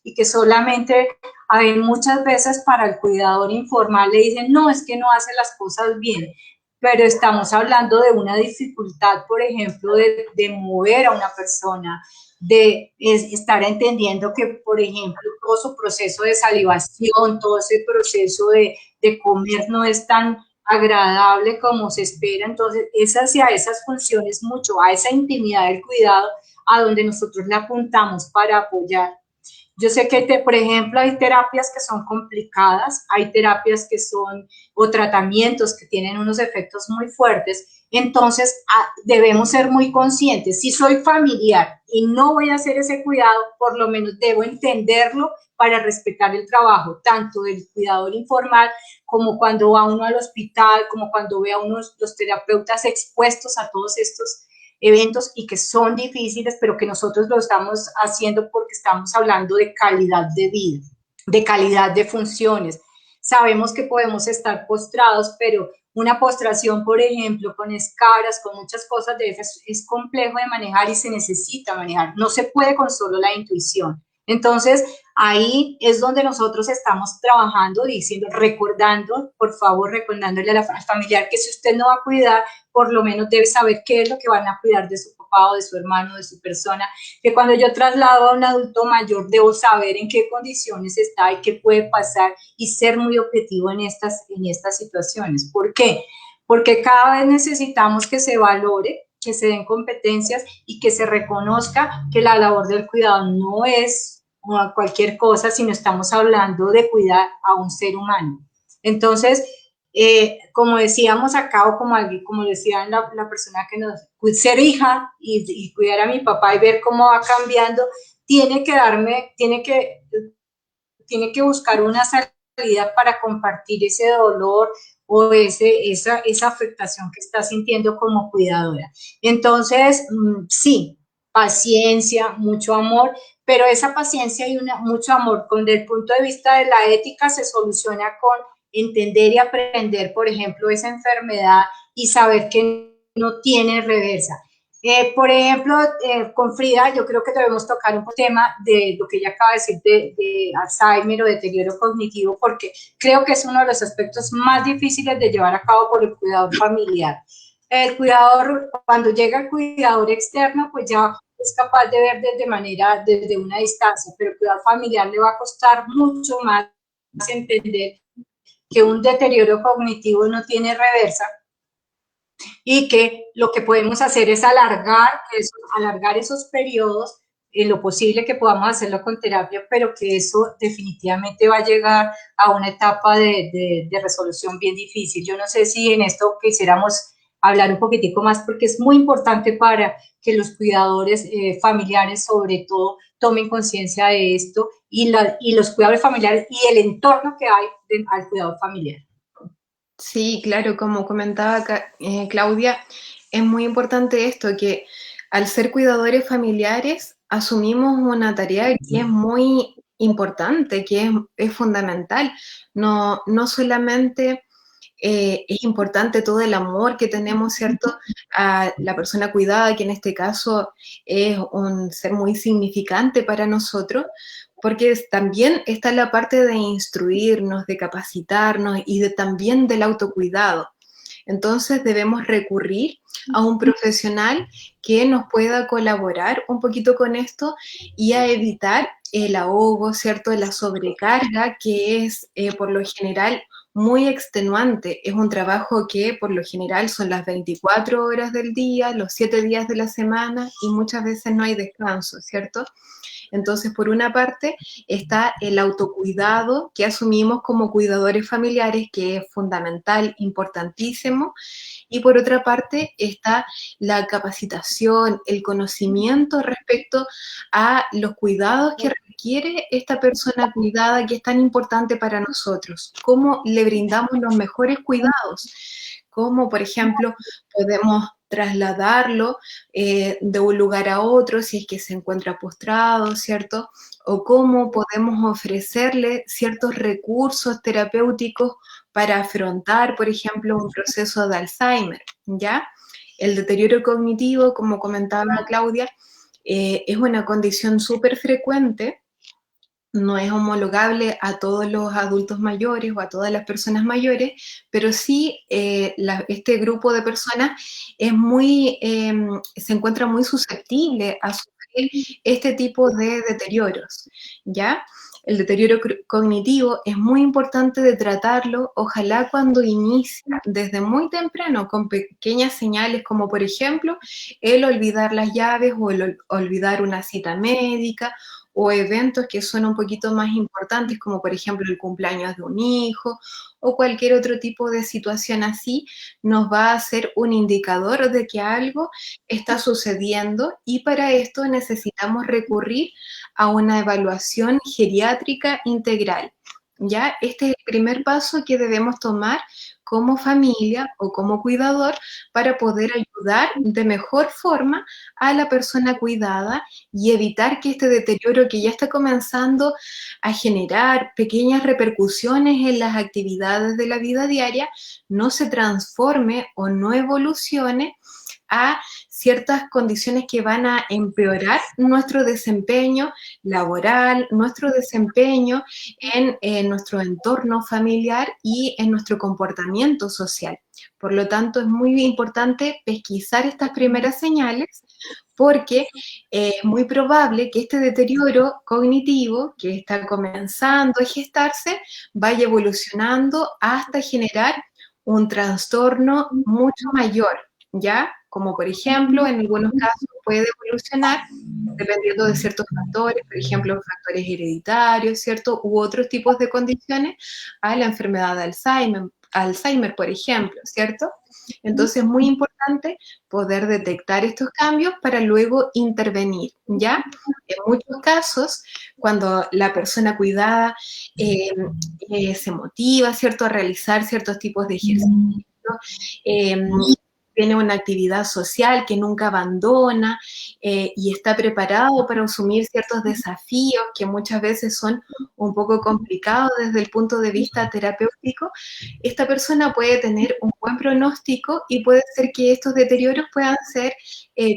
y que solamente hay muchas veces para el cuidador informal le dicen, no, es que no hace las cosas bien, pero estamos hablando de una dificultad, por ejemplo, de mover a una persona, de estar entendiendo que, por ejemplo, todo su proceso de salivación, todo ese proceso de comer no es tan agradable como se espera, entonces es hacia esas funciones mucho, a esa intimidad del cuidado, a donde nosotros le apuntamos para apoyar. Yo sé que, por ejemplo, hay terapias que son complicadas, hay terapias que son, o tratamientos que tienen unos efectos muy fuertes, entonces debemos ser muy conscientes. Si soy familiar y no voy a hacer ese cuidado, por lo menos debo entenderlo para respetar el trabajo, tanto del cuidador informal como cuando va uno al hospital, como cuando ve a unos los terapeutas expuestos a todos estos eventos y que son difíciles, pero que nosotros lo estamos haciendo porque estamos hablando de calidad de vida, de calidad de funciones. Sabemos que podemos estar postrados, pero una postración, por ejemplo, con escaras, con muchas cosas de esas, es complejo de manejar y se necesita manejar. No se puede con solo la intuición. Entonces, ahí es donde nosotros estamos trabajando, diciendo, recordando, por favor, recordándole al familiar que si usted no va a cuidar, por lo menos debe saber qué es lo que van a cuidar de su papá o de su hermano, de su persona, que cuando yo traslado a un adulto mayor debo saber en qué condiciones está y qué puede pasar y ser muy objetivo en estas situaciones. ¿Por qué? Porque cada vez necesitamos que se valore, que se den competencias y que se reconozca que la labor del cuidado no es cualquier cosa, sino estamos hablando de cuidar a un ser humano. Entonces, como decíamos acá, o como decía la persona que nos, ser hija y cuidar a mi papá y ver cómo va cambiando, tiene que buscar una salida para compartir ese dolor o esa afectación que está sintiendo como cuidadora. Entonces, sí, paciencia, mucho amor, pero esa paciencia y mucho amor, desde el punto de vista de la ética, se soluciona con entender y aprender, por ejemplo, esa enfermedad y saber que no tiene reversa. Por ejemplo, con Frida, yo creo que debemos tocar un tema de lo que ella acaba de decir de Alzheimer o deterioro cognitivo, porque creo que es uno de los aspectos más difíciles de llevar a cabo por el cuidador familiar. El cuidador, cuando llega el cuidador externo, pues ya es capaz de ver desde una distancia, pero el cuidador familiar le va a costar mucho más entender que un deterioro cognitivo no tiene reversa y que lo que podemos hacer es alargar esos periodos en lo posible que podamos hacerlo con terapia, pero que eso definitivamente va a llegar a una etapa de resolución bien difícil. Yo no sé si en esto quisiéramos hablar un poquitico más, porque es muy importante para que los cuidadores familiares, sobre todo, tomen conciencia de esto y los cuidadores familiares y el entorno que hay al cuidador familiar. Sí, claro, como comentaba Claudia, es muy importante esto, que al ser cuidadores familiares asumimos una tarea que es muy importante, que es fundamental. No solamente es importante todo el amor que tenemos, ¿cierto?, a la persona cuidada, que en este caso es un ser muy significante para nosotros, porque también está la parte de instruirnos, de capacitarnos y también del autocuidado. Entonces debemos recurrir a un profesional que nos pueda colaborar un poquito con esto y a evitar el ahogo, ¿cierto? La sobrecarga, que es por lo general muy extenuante. Es un trabajo que por lo general son las 24 horas del día, los 7 días de la semana y muchas veces no hay descanso, ¿cierto? Entonces, por una parte, está el autocuidado que asumimos como cuidadores familiares, que es fundamental, importantísimo, y por otra parte está la capacitación, el conocimiento respecto a los cuidados que requiere esta persona cuidada, que es tan importante para nosotros. ¿Cómo le brindamos los mejores cuidados? Cómo, por ejemplo, podemos trasladarlo de un lugar a otro si es que se encuentra postrado, ¿cierto? O cómo podemos ofrecerle ciertos recursos terapéuticos para afrontar, por ejemplo, un proceso de Alzheimer, ¿ya? El deterioro cognitivo, como comentaba Claudia, es una condición súper frecuente, no es homologable a todos los adultos mayores o a todas las personas mayores, pero sí este grupo de personas es se encuentra muy susceptible a sufrir este tipo de deterioros, ¿ya? El deterioro cognitivo es muy importante de tratarlo, ojalá cuando inicia desde muy temprano, con pequeñas señales como por ejemplo el olvidar las llaves o el olvidar una cita médica, o eventos que son un poquito más importantes, como por ejemplo el cumpleaños de un hijo o cualquier otro tipo de situación así, nos va a ser un indicador de que algo está sucediendo y para esto necesitamos recurrir a una evaluación geriátrica integral. ¿Ya? Este es el primer paso que debemos tomar como familia o como cuidador para poder ayudar de mejor forma a la persona cuidada y evitar que este deterioro que ya está comenzando a generar pequeñas repercusiones en las actividades de la vida diaria no se transforme o no evolucione a ciertas condiciones que van a empeorar nuestro desempeño laboral, nuestro desempeño en nuestro entorno familiar y en nuestro comportamiento social. Por lo tanto, es muy importante pesquisar estas primeras señales porque es muy probable que este deterioro cognitivo que está comenzando a gestarse vaya evolucionando hasta generar un trastorno mucho mayor, ¿ya? Como por ejemplo, en algunos casos puede evolucionar dependiendo de ciertos factores, por ejemplo, factores hereditarios, ¿cierto? U otros tipos de condiciones a la enfermedad de Alzheimer, por ejemplo, ¿cierto? Entonces es muy importante poder detectar estos cambios para luego intervenir, ¿ya? En muchos casos, cuando la persona cuidada se motiva, ¿cierto?, a realizar ciertos tipos de ejercicios, tiene una actividad social que nunca abandona y está preparado para asumir ciertos desafíos que muchas veces son un poco complicados desde el punto de vista terapéutico, esta persona puede tener un buen pronóstico y puede ser que estos deterioros puedan ser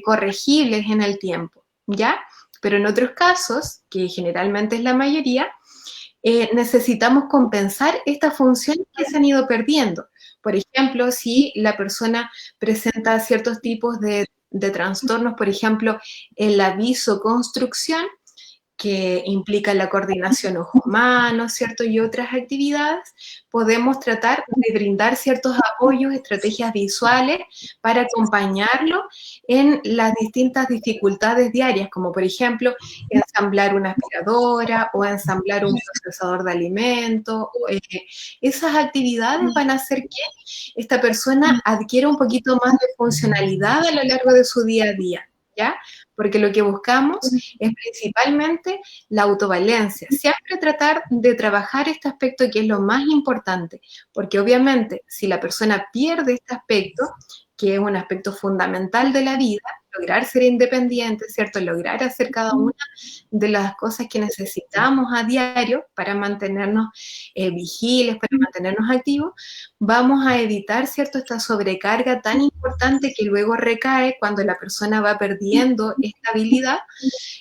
corregibles en el tiempo, ¿ya? Pero en otros casos, que generalmente es la mayoría, necesitamos compensar estas funciones que se han ido perdiendo. Por ejemplo, si la persona presenta ciertos tipos de trastornos, por ejemplo, en la visoconstrucción, que implica la coordinación ojo-mano, ¿cierto? Y otras actividades, podemos tratar de brindar ciertos apoyos, estrategias visuales para acompañarlo en las distintas dificultades diarias, como por ejemplo, ensamblar una aspiradora o ensamblar un procesador de alimentos. Esas actividades van a hacer que esta persona adquiera un poquito más de funcionalidad a lo largo de su día a día, ¿ya? Porque lo que buscamos es principalmente la autovalencia, siempre tratar de trabajar este aspecto que es lo más importante, porque obviamente si la persona pierde este aspecto, que es un aspecto fundamental de la vida, lograr ser independiente, ¿cierto? Lograr hacer cada una de las cosas que necesitamos a diario para mantenernos vigiles, para mantenernos activos, vamos a evitar, ¿cierto?, esta sobrecarga tan importante que luego recae cuando la persona va perdiendo esta habilidad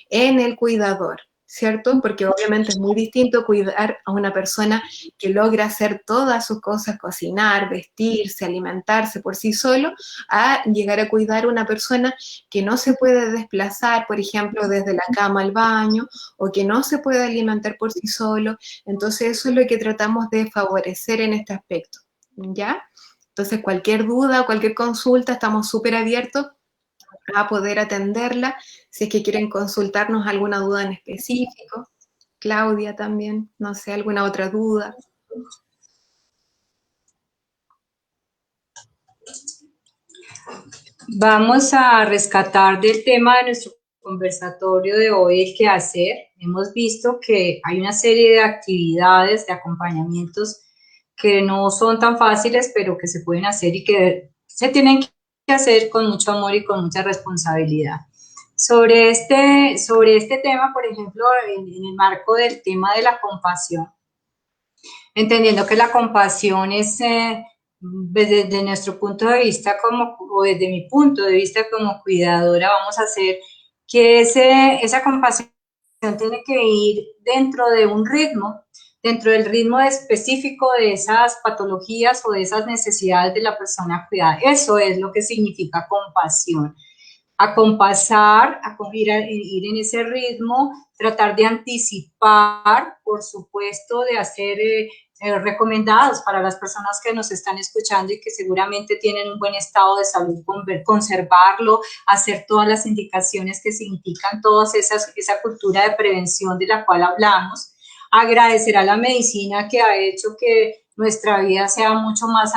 en el cuidador, ¿cierto? Porque obviamente es muy distinto cuidar a una persona que logra hacer todas sus cosas, cocinar, vestirse, alimentarse por sí solo, a llegar a cuidar a una persona que no se puede desplazar, por ejemplo, desde la cama al baño, o que no se puede alimentar por sí solo. Entonces eso es lo que tratamos de favorecer en este aspecto, ¿ya? Entonces cualquier duda, cualquier consulta, estamos súper abiertos a poder atenderla, si es que quieren consultarnos alguna duda en específico. Claudia también, no sé, alguna otra duda. Vamos a rescatar del tema de nuestro conversatorio de hoy el qué hacer. Hemos visto que hay una serie de actividades, de acompañamientos que no son tan fáciles, pero que se pueden hacer y que se tienen que hacer con mucho amor y con mucha responsabilidad. Sobre este tema, por ejemplo, en el marco del tema de la compasión, entendiendo que la compasión es, desde nuestro punto de vista o desde mi punto de vista como cuidadora, vamos a hacer que esa compasión tiene que ir dentro de un ritmo, dentro del ritmo específico de esas patologías o de esas necesidades de la persona cuidada. Eso es lo que significa compasión. Acompasar, ir en ese ritmo, tratar de anticipar, por supuesto, de hacer recomendados para las personas que nos están escuchando y que seguramente tienen un buen estado de salud, conservarlo, hacer todas las indicaciones que significan esa cultura de prevención de la cual hablamos. Agradecer a la medicina que ha hecho que nuestra vida sea mucho más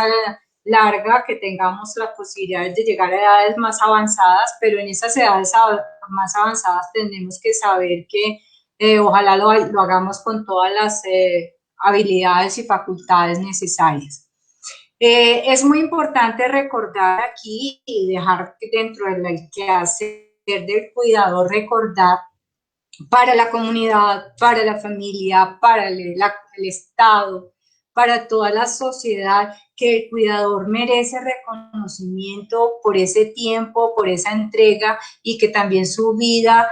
larga, que tengamos la posibilidad de llegar a edades más avanzadas, pero en esas edades más avanzadas tenemos que saber que ojalá lo hagamos con todas las habilidades y facultades necesarias. Es muy importante recordar aquí y dejar dentro del quehacer del cuidador, recordar para la comunidad, para la familia, para el Estado, para toda la sociedad, que el cuidador merece reconocimiento por ese tiempo, por esa entrega, y que también su vida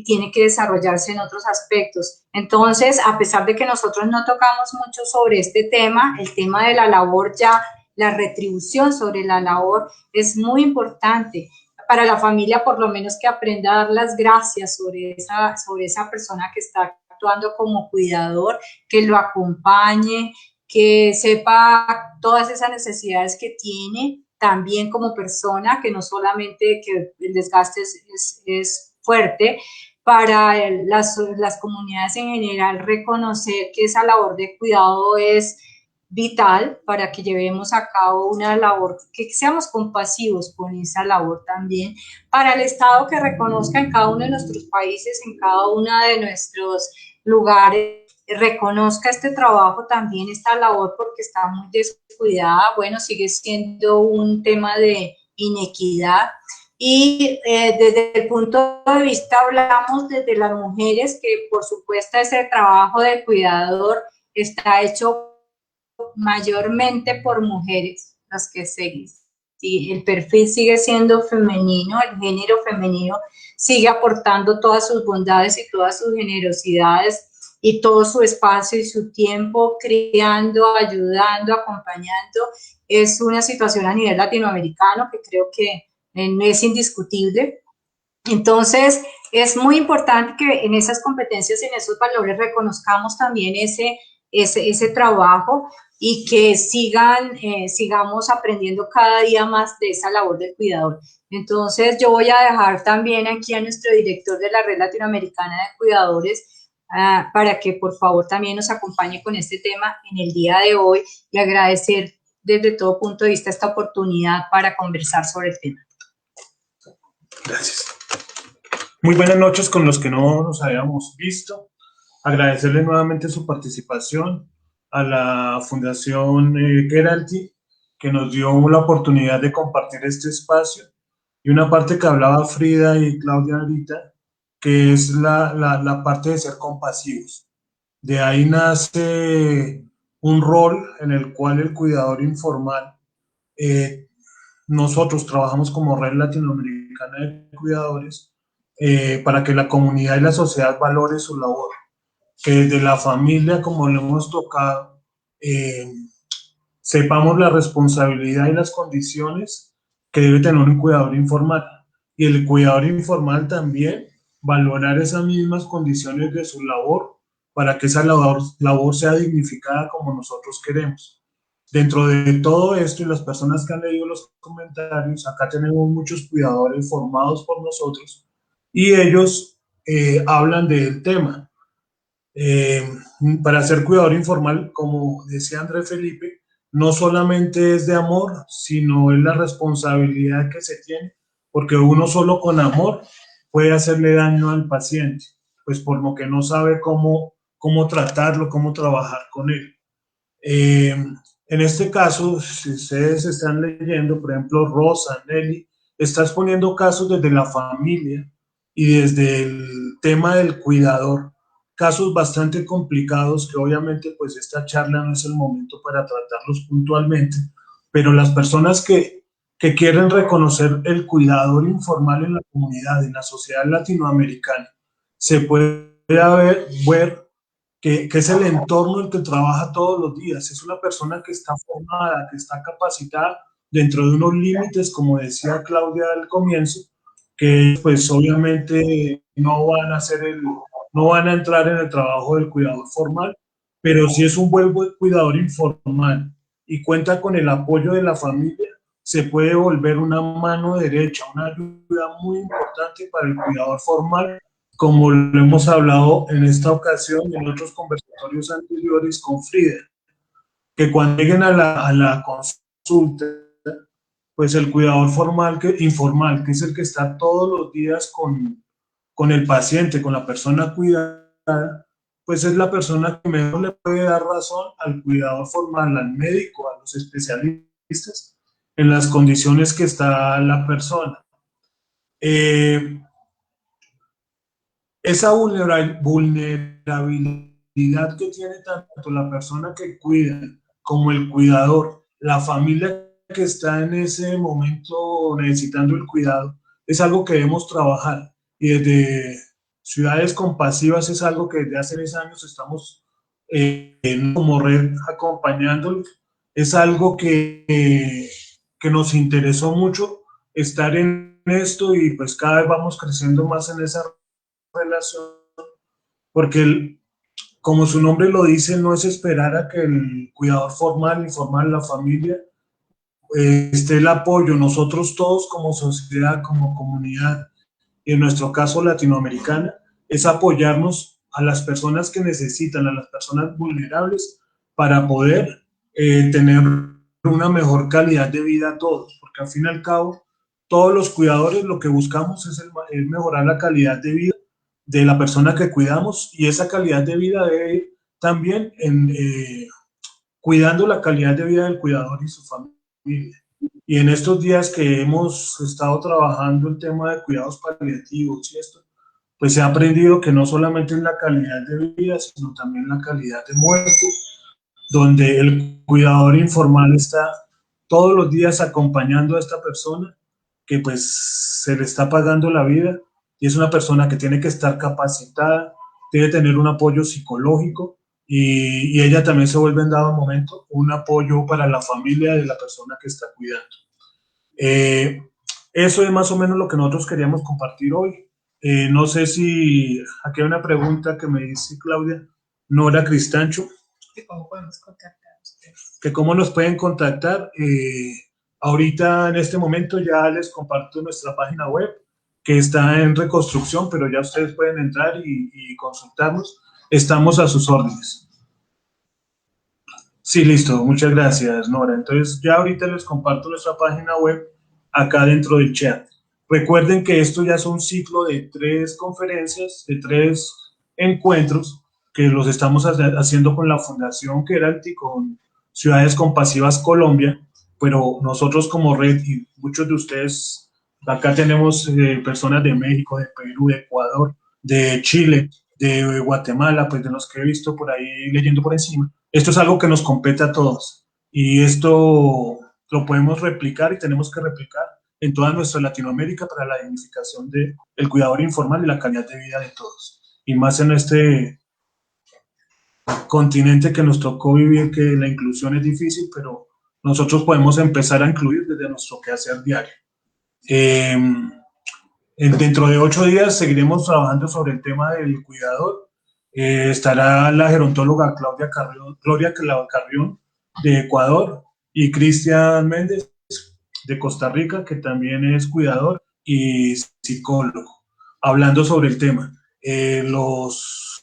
tiene que desarrollarse en otros aspectos. Entonces, a pesar de que nosotros no tocamos mucho sobre este tema, el tema de la labor ya, la retribución sobre la labor es muy importante para la familia, por lo menos que aprenda a dar las gracias sobre esa persona que está actuando como cuidador, que lo acompañe, que sepa todas esas necesidades que tiene también como persona, que no solamente que el desgaste es fuerte. Para las comunidades en general, reconocer que esa labor de cuidado es vital para que llevemos a cabo una labor, que seamos compasivos con esa labor también. Para el Estado, que reconozca en cada uno de nuestros países, en cada uno de nuestros lugares, reconozca este trabajo también, esta labor, porque está muy descuidada. Bueno, sigue siendo un tema de inequidad. Y desde el punto de vista, hablamos desde las mujeres, que por supuesto ese trabajo de cuidador está hecho mayormente por mujeres, las que seguís. Sí, el perfil sigue siendo femenino, el género femenino sigue aportando todas sus bondades y todas sus generosidades y todo su espacio y su tiempo, creando, ayudando, acompañando. Es una situación a nivel latinoamericano que creo que es indiscutible. Entonces, es muy importante que en esas competencias y en esos valores reconozcamos también ese trabajo, y que sigamos aprendiendo cada día más de esa labor del cuidador. Entonces, yo voy a dejar también aquí a nuestro director de la Red Latinoamericana de Cuidadores para que por favor también nos acompañe con este tema en el día de hoy, y agradecer desde todo punto de vista esta oportunidad para conversar sobre el tema. Gracias. Muy buenas noches con los que no nos habíamos visto. Agradecerles nuevamente su participación, a la Fundación Keralty, que nos dio la oportunidad de compartir este espacio, y una parte que hablaba Frida y Claudia ahorita, que es la parte de ser compasivos. De ahí nace un rol en el cual el cuidador informal, nosotros trabajamos como Red Latinoamericana de Cuidadores, para que la comunidad y la sociedad valore su labor. Que desde la familia, como lo hemos tocado, sepamos la responsabilidad y las condiciones que debe tener un cuidador informal. Y el cuidador informal también valorar esas mismas condiciones de su labor para que esa labor sea dignificada como nosotros queremos. Dentro de todo esto y las personas que han leído los comentarios, acá tenemos muchos cuidadores formados por nosotros y ellos hablan del tema. Para ser cuidador informal, como decía André Felipe, no solamente es de amor, sino es la responsabilidad que se tiene, porque uno solo con amor puede hacerle daño al paciente, pues por lo que no sabe cómo tratarlo, cómo trabajar con él. En este caso, si ustedes están leyendo, por ejemplo, Rosa, Nelly, estás poniendo casos desde la familia y desde el tema del cuidador, casos bastante complicados que obviamente pues esta charla no es el momento para tratarlos puntualmente, pero las personas que quieren reconocer el cuidador informal en la comunidad, en la sociedad latinoamericana, se puede ver que es el entorno en el que trabaja todos los días. Es una persona que está formada, que está capacitada dentro de unos límites, como decía Claudia al comienzo, que pues obviamente no van a entrar en el trabajo del cuidador formal, pero si es un buen cuidador informal y cuenta con el apoyo de la familia, se puede volver una mano derecha, una ayuda muy importante para el cuidador formal, como lo hemos hablado en esta ocasión y en otros conversatorios anteriores con Frida, que cuando lleguen a la consulta, pues el cuidador informal, que es el que está todos los días con el paciente, con la persona cuidada, pues es la persona que mejor le puede dar razón al cuidador formal, al médico, a los especialistas, en las condiciones que está la persona. Esa vulnerabilidad que tiene tanto la persona que cuida como el cuidador, la familia que está en ese momento necesitando el cuidado, es algo que debemos trabajar. Y desde Ciudades Compasivas es algo que desde hace 10 años estamos como red acompañándolos. Es algo que nos interesó mucho estar en esto y pues cada vez vamos creciendo más en esa relación, porque como su nombre lo dice, no es esperar a que el cuidador formal, informal, la familia, esté el apoyo. Nosotros todos como sociedad, como comunidad, y en nuestro caso latinoamericana, es apoyarnos a las personas que necesitan, a las personas vulnerables, para poder tener una mejor calidad de vida a todos, porque al fin y al cabo, todos los cuidadores lo que buscamos es mejorar la calidad de vida de la persona que cuidamos, y esa calidad de vida debe ir también cuidando la calidad de vida del cuidador y su familia. Y en estos días que hemos estado trabajando el tema de cuidados paliativos y esto, pues se ha aprendido que no solamente es la calidad de vida, sino también la calidad de muerte, donde el cuidador informal está todos los días acompañando a esta persona que pues se le está pagando la vida, y es una persona que tiene que estar capacitada, debe tener un apoyo psicológico, y ella también se vuelve en dado momento un apoyo para la familia de la persona que está cuidando. Eso es más o menos lo que nosotros queríamos compartir hoy. No sé si aquí hay una pregunta que me dice Claudia Nora Cristancho. ¿Cómo podemos contactar a ustedes? Que cómo nos pueden contactar. Ahorita en este momento ya les comparto nuestra página web, que está en reconstrucción, pero ya ustedes pueden entrar y consultarnos. Estamos a sus órdenes. Sí, listo. Muchas gracias, Nora. Entonces ya ahorita les comparto nuestra página web acá dentro del chat. Recuerden que esto ya es un ciclo de 3 conferencias, de 3 encuentros que los estamos haciendo con la Fundación Keralty, con Ciudades Compasivas Colombia, pero nosotros como red y muchos de ustedes, acá tenemos personas de México, de Perú, de Ecuador, de Chile, de Guatemala, pues de los que he visto por ahí leyendo por encima. Esto es algo que nos compete a todos y esto lo podemos replicar y tenemos que replicar en toda nuestra Latinoamérica para la dignificación del cuidador informal y la calidad de vida de todos. Y más en este continente que nos tocó vivir, que la inclusión es difícil, pero nosotros podemos empezar a incluir desde nuestro quehacer diario. Dentro de 8 días seguiremos trabajando sobre el tema del cuidador. Estará la gerontóloga Gloria Carrión de Ecuador y Cristian Méndez de Costa Rica, que también es cuidador y psicólogo, hablando sobre el tema. Los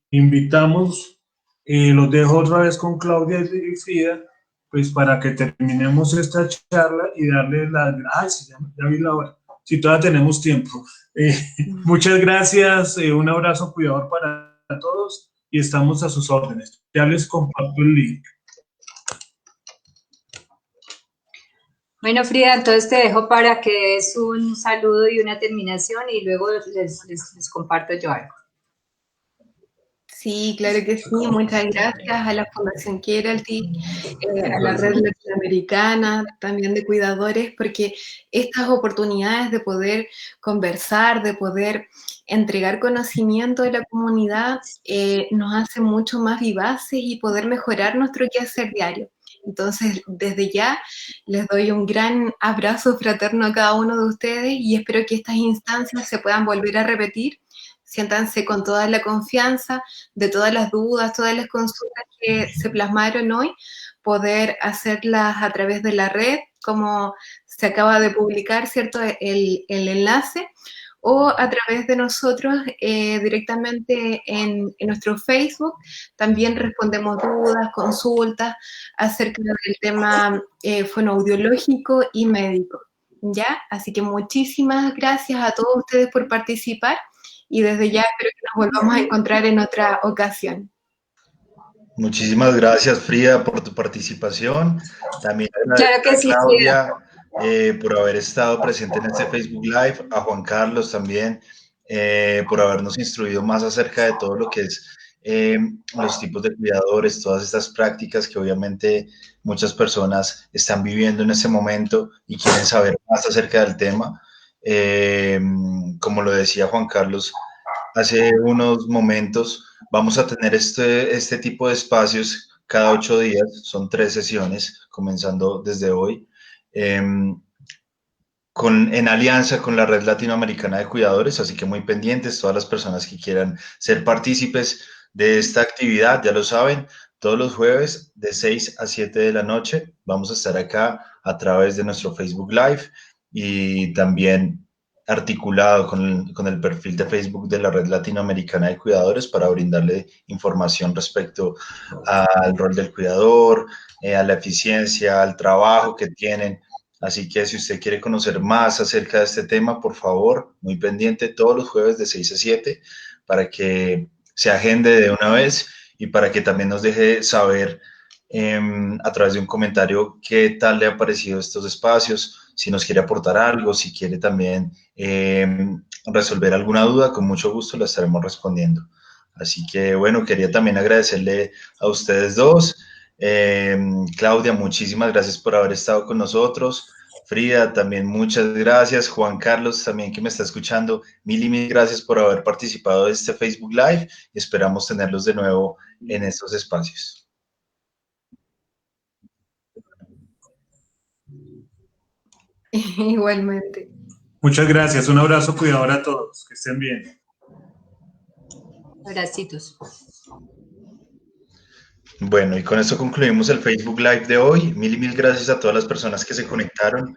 invitamos, los dejo otra vez con Claudia y Frida, pues para que terminemos esta charla y darle la... ¡Ay, sí, ya vi la hora! Si todavía tenemos tiempo. Muchas gracias, un abrazo cuidador para todos y estamos a sus órdenes. Ya les comparto el link. Bueno, Frida, entonces te dejo para que des un saludo y una terminación y luego les comparto yo algo. Sí, claro que sí. Muchas gracias a la Fundación Keralty, a la Red Latinoamericana, también de cuidadores, porque estas oportunidades de poder conversar, de poder entregar conocimiento a la comunidad, nos hacen mucho más vivaces y poder mejorar nuestro quehacer diario. Entonces, desde ya, les doy un gran abrazo fraterno a cada uno de ustedes y espero que estas instancias se puedan volver a repetir. Siéntanse con toda la confianza de todas las dudas, todas las consultas que se plasmaron hoy, poder hacerlas a través de la red, como se acaba de publicar, ¿cierto?, el enlace, o a través de nosotros directamente en nuestro Facebook. También respondemos dudas, consultas acerca del tema fonoaudiológico y médico, ¿ya? Así que muchísimas gracias a todos ustedes por participar y desde ya espero que nos volvamos a encontrar en otra ocasión. Muchísimas gracias, Frida, por tu participación. También Claro que sí, Claudia, por haber estado presente en este Facebook Live, a Juan Carlos también, por habernos instruido más acerca de todo lo que es los tipos de cuidadores, todas estas prácticas que obviamente muchas personas están viviendo en este momento y quieren saber más acerca del tema. Como lo decía Juan Carlos hace unos momentos, vamos a tener este tipo de espacios cada 8 días, son 3 sesiones, comenzando desde hoy, en alianza con la Red Latinoamericana de Cuidadores, así que muy pendientes, todas las personas que quieran ser partícipes de esta actividad, ya lo saben, todos los jueves de 6 a 7 de la noche, vamos a estar acá a través de nuestro Facebook Live y también articulado con el perfil de Facebook de la Red Latinoamericana de Cuidadores para brindarle información respecto al rol del cuidador, a la eficiencia, al trabajo que tienen. Así que si usted quiere conocer más acerca de este tema, por favor, muy pendiente todos los jueves de 6 a 7 para que se agende de una vez y para que también nos deje saber a través de un comentario qué tal le han parecido estos espacios, si nos quiere aportar algo, si quiere también resolver alguna duda, con mucho gusto la estaremos respondiendo. Así que bueno, quería también agradecerle a ustedes dos. Claudia, muchísimas gracias por haber estado con nosotros. Frida, también muchas gracias. Juan Carlos, también que me está escuchando, mil gracias por haber participado de este Facebook Live y esperamos tenerlos de nuevo en estos espacios. Igualmente. Muchas gracias, un abrazo cuidador a todos, que estén bien. Abracitos. Bueno, y con esto concluimos el Facebook Live de hoy. Mil gracias a todas las personas que se conectaron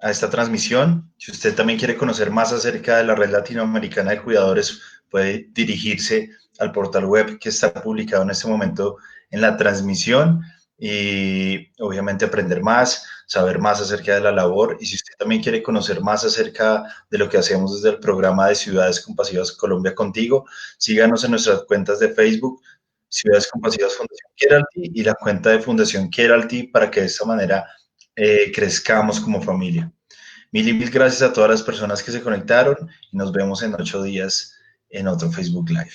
a esta transmisión. Si usted también quiere conocer más acerca de la Red Latinoamericana de Cuidadores, puede dirigirse al portal web que está publicado en este momento en la transmisión y obviamente aprender más, saber más acerca de la labor. Y si usted también quiere conocer más acerca de lo que hacemos desde el programa de Ciudades Compasivas Colombia Contigo, síganos en nuestras cuentas de Facebook, Ciudades Compasivas Fundación Keralty y la cuenta de Fundación Keralty para que de esta manera crezcamos como familia. Mil gracias a todas las personas que se conectaron y nos vemos en 8 días en otro Facebook Live.